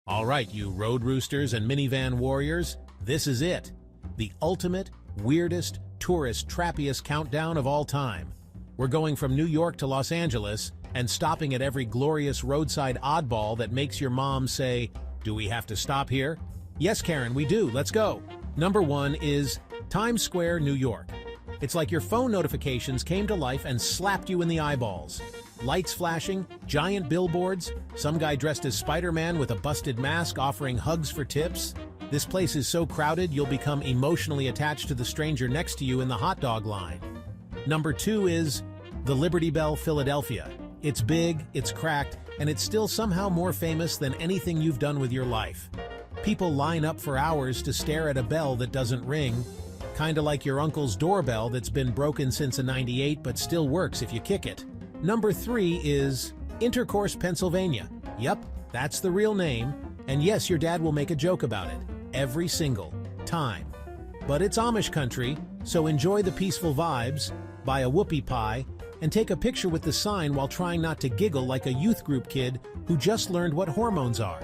All right, you road roosters and minivan warriors, this is it. The ultimate, weirdest, tourist, trappiest countdown of all time. We're going from New York to Los Angeles and stopping at every glorious roadside oddball that makes your mom say, "Do we have to stop here?" Yes, Karen, we do. Let's go. Number 1 is Times Square, New York. It's like your phone notifications came to life and slapped you in the eyeballs. Lights flashing, giant billboards, some guy dressed as Spider-Man with a busted mask offering hugs for tips. This place is so crowded you'll become emotionally attached to the stranger next to you in the hot dog line. Number 2 is the Liberty Bell, Philadelphia. It's big, it's cracked, and it's still somehow more famous than anything you've done with your life. People line up for hours to stare at a bell that doesn't ring, kinda like your uncle's doorbell that's been broken since '98 but still works if you kick it. Number 3 is Intercourse, Pennsylvania. Yep, that's the real name, and yes, your dad will make a joke about it, every single time. But it's Amish country, so enjoy the peaceful vibes, buy a whoopie pie, and take a picture with the sign while trying not to giggle like a youth group kid who just learned what hormones are.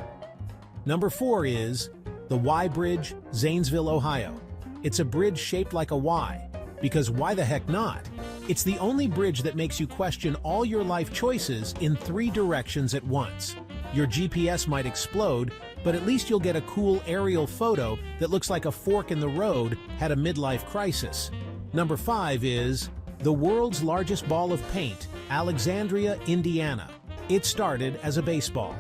Number 4 is the Y Bridge, Zanesville, Ohio. It's a bridge shaped like a Y, because why the heck not? It's the only bridge that makes you question all your life choices in 3 directions at once. Your GPS might explode, but at least you'll get a cool aerial photo that looks like a fork in the road had a midlife crisis. Number 5 is the world's largest ball of paint, Alexandria, Indiana. It started as a baseball.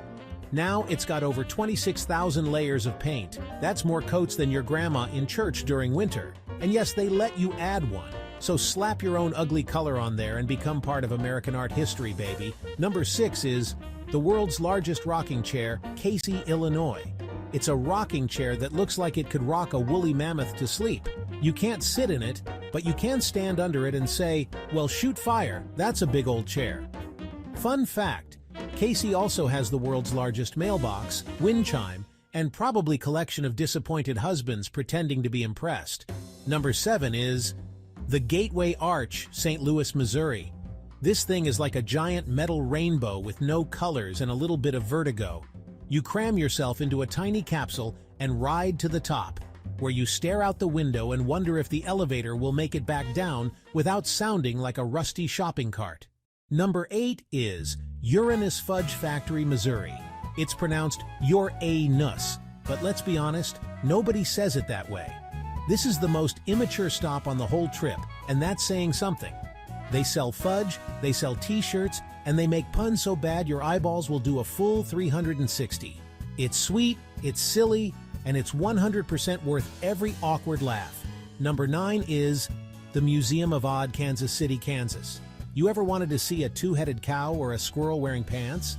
Now it's got over 26,000 layers of paint. That's more coats than your grandma in church during winter. And yes, they let you add one. So slap your own ugly color on there and become part of American art history, baby. Number 6 is the world's largest rocking chair, Casey, Illinois. It's a rocking chair that looks like it could rock a woolly mammoth to sleep. You can't sit in it, but you can stand under it and say, "Well, shoot fire, that's a big old chair." Fun fact, Casey also has the world's largest mailbox, wind chime, and probably collection of disappointed husbands pretending to be impressed. Number 7 is the Gateway Arch, St. Louis, Missouri. This thing is like a giant metal rainbow with no colors and a little bit of vertigo. You cram yourself into a tiny capsule and ride to the top, where you stare out the window and wonder if the elevator will make it back down without sounding like a rusty shopping cart. Number 8 is Uranus Fudge Factory, Missouri. It's pronounced Your-A-Nus, but let's be honest, nobody says it that way. This is the most immature stop on the whole trip, and that's saying something. They sell fudge, they sell t-shirts, and they make puns so bad your eyeballs will do a full 360. It's sweet, it's silly, and it's 100% worth every awkward laugh. Number 9 is the Museum of Odd, Kansas City, Kansas. You ever wanted to see a 2-headed cow or a squirrel wearing pants?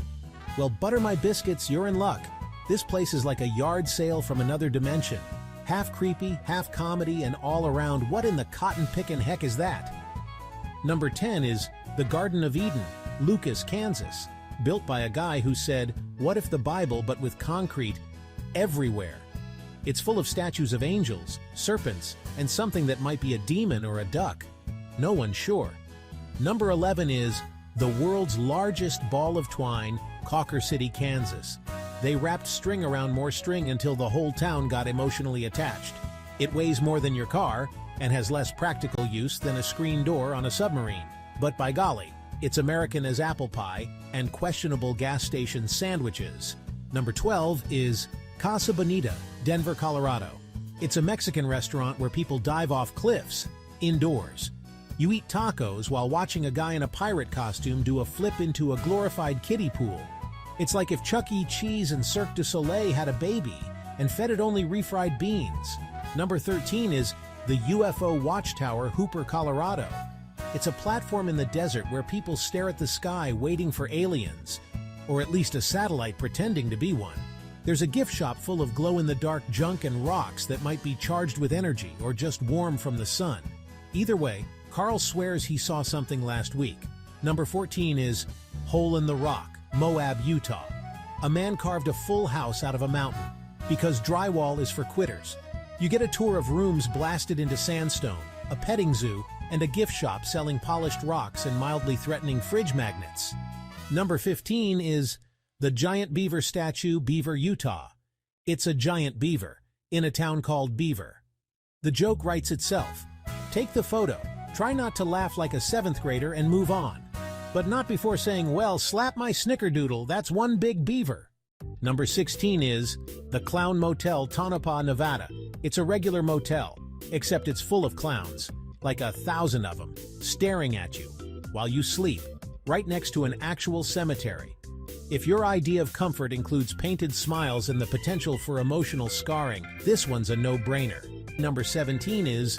Well, butter my biscuits, you're in luck. This place is like a yard sale from another dimension. Half creepy, half comedy, and all around, what in the cotton-pickin' heck is that? Number 10 is the Garden of Eden, Lucas, Kansas, built by a guy who said, "What if the Bible but with concrete everywhere?" It's full of statues of angels, serpents, and something that might be a demon or a duck. No one's sure. Number 11 is the world's largest ball of twine, Cawker City, Kansas. They wrapped string around more string until the whole town got emotionally attached. It weighs more than your car and has less practical use than a screen door on a submarine. But by golly, it's American as apple pie and questionable gas station sandwiches. Number 12 is Casa Bonita, Denver, Colorado. It's a Mexican restaurant where people dive off cliffs, indoors. You eat tacos while watching a guy in a pirate costume do a flip into a glorified kiddie pool. It's like if Chuck E. Cheese and Cirque du Soleil had a baby and fed it only refried beans. Number 13 is the UFO Watchtower, Hooper, Colorado. It's a platform in the desert where people stare at the sky waiting for aliens, or at least a satellite pretending to be one. There's a gift shop full of glow-in-the-dark junk and rocks that might be charged with energy or just warm from the sun. Either way, Carl swears he saw something last week. Number 14 is Hole in the Rock, Moab, Utah. A man carved a full house out of a mountain because drywall is for quitters. You get a tour of rooms blasted into sandstone, a petting zoo, and a gift shop selling polished rocks and mildly threatening fridge magnets. Number 15 is The giant beaver statue, Beaver, Utah. It's a giant beaver, in a town called Beaver. The joke writes itself. Take the photo, try not to laugh like a 7th grader and move on. But not before saying, well, slap my snickerdoodle, that's one big beaver. Number 16 is the Clown Motel, Tonopah, Nevada. It's a regular motel, except it's full of clowns, like 1,000 of them, staring at you while you sleep, right next to an actual cemetery. If your idea of comfort includes painted smiles and the potential for emotional scarring, this one's a no-brainer. Number 17 is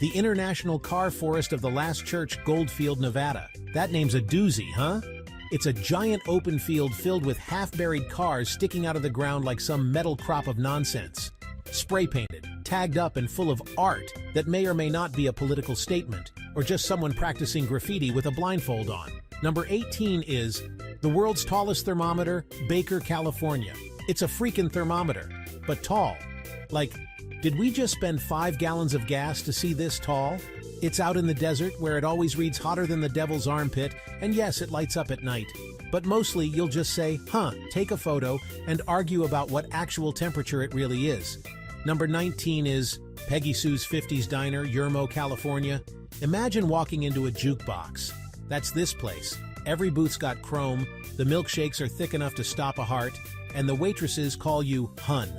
the International Car Forest of the Last Church, Goldfield, Nevada. That name's a doozy, huh? It's a giant open field filled with half-buried cars sticking out of the ground like some metal crop of nonsense. Spray-painted, tagged up and full of art that may or may not be a political statement, or just someone practicing graffiti with a blindfold on. Number 18 is the world's tallest thermometer, Baker, California. It's a freaking thermometer, but tall. Like, did we just spend 5 gallons of gas to see this tall? It's out in the desert where it always reads hotter than the devil's armpit, and yes, it lights up at night. But mostly you'll just say, take a photo, and argue about what actual temperature it really is. Number 19 is Peggy Sue's 50s Diner, Yermo, California. Imagine walking into a jukebox. That's this place. Every booth's got chrome, the milkshakes are thick enough to stop a heart, and the waitresses call you Hun.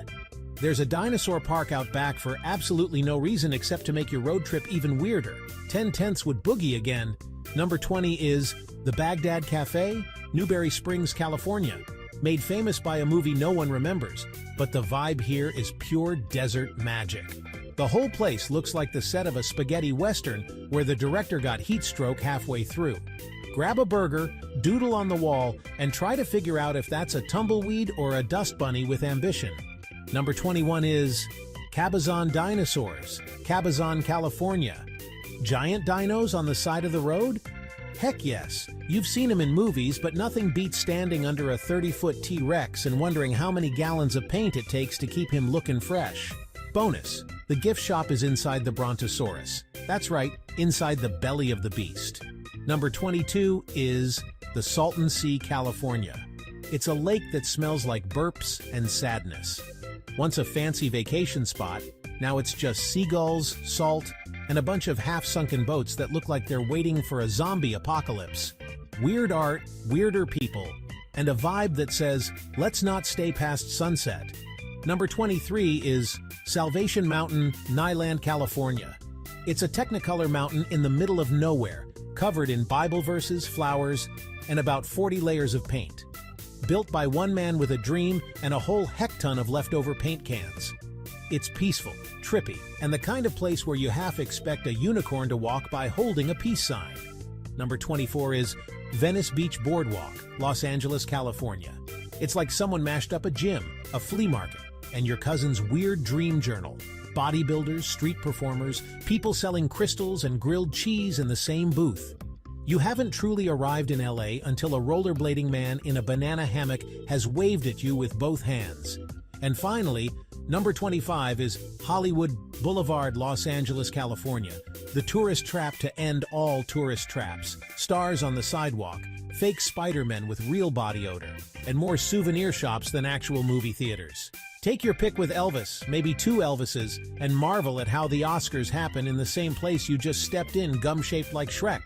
There's a dinosaur park out back for absolutely no reason except to make your road trip even weirder. 10/10 would boogie again. Number 20 is the Baghdad Cafe, Newberry Springs, California. Made famous by a movie no one remembers, but the vibe here is pure desert magic. The whole place looks like the set of a spaghetti western where the director got heat stroke halfway through. Grab a burger, doodle on the wall, and try to figure out if that's a tumbleweed or a dust bunny with ambition. Number 21 is Cabazon Dinosaurs, Cabazon, California. Giant dinos on the side of the road? Heck yes, you've seen them in movies, but nothing beats standing under a 30-foot T-Rex and wondering how many gallons of paint it takes to keep him looking fresh. Bonus, the gift shop is inside the Brontosaurus. That's right, inside the belly of the beast. Number 22 is the Salton Sea, California. It's a lake that smells like burps and sadness. Once a fancy vacation spot, now it's just seagulls, salt, and a bunch of half-sunken boats that look like they're waiting for a zombie apocalypse. Weird art, weirder people, and a vibe that says, let's not stay past sunset. Number 23 is Salvation Mountain, Nyland, California. It's a Technicolor mountain in the middle of nowhere, covered in Bible verses, flowers, and about 40 layers of paint. Built by one man with a dream and a whole heck-ton of leftover paint cans. It's peaceful, trippy, and the kind of place where you half expect a unicorn to walk by holding a peace sign. Number 24 is Venice Beach Boardwalk, Los Angeles, California. It's like someone mashed up a gym, a flea market, and your cousin's weird dream journal. Bodybuilders, street performers, people selling crystals and grilled cheese in the same booth. You haven't truly arrived in LA until a rollerblading man in a banana hammock has waved at you with both hands. And finally, number 25 is Hollywood Boulevard, Los Angeles, California. The tourist trap to end all tourist traps. Stars on the sidewalk, fake Spider-Men with real body odor, and more souvenir shops than actual movie theaters. Take your pick with Elvis, maybe 2 Elvises, and marvel at how the Oscars happen in the same place you just stepped in, gum-shaped like Shrek.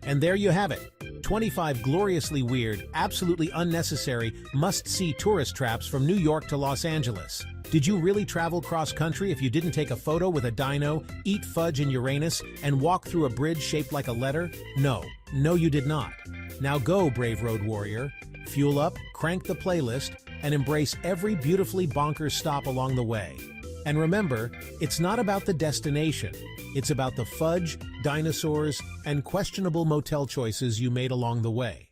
And there you have it. 25 gloriously weird, absolutely unnecessary, must-see tourist traps from New York to Los Angeles. Did you really travel cross-country if you didn't take a photo with a dino, eat fudge in Uranus, and walk through a bridge shaped like a letter? No, you did not. Now go, brave road warrior. Fuel up, crank the playlist, and embrace every beautifully bonkers stop along the way. And remember, it's not about the destination. It's about the fudge, dinosaurs, and questionable motel choices you made along the way.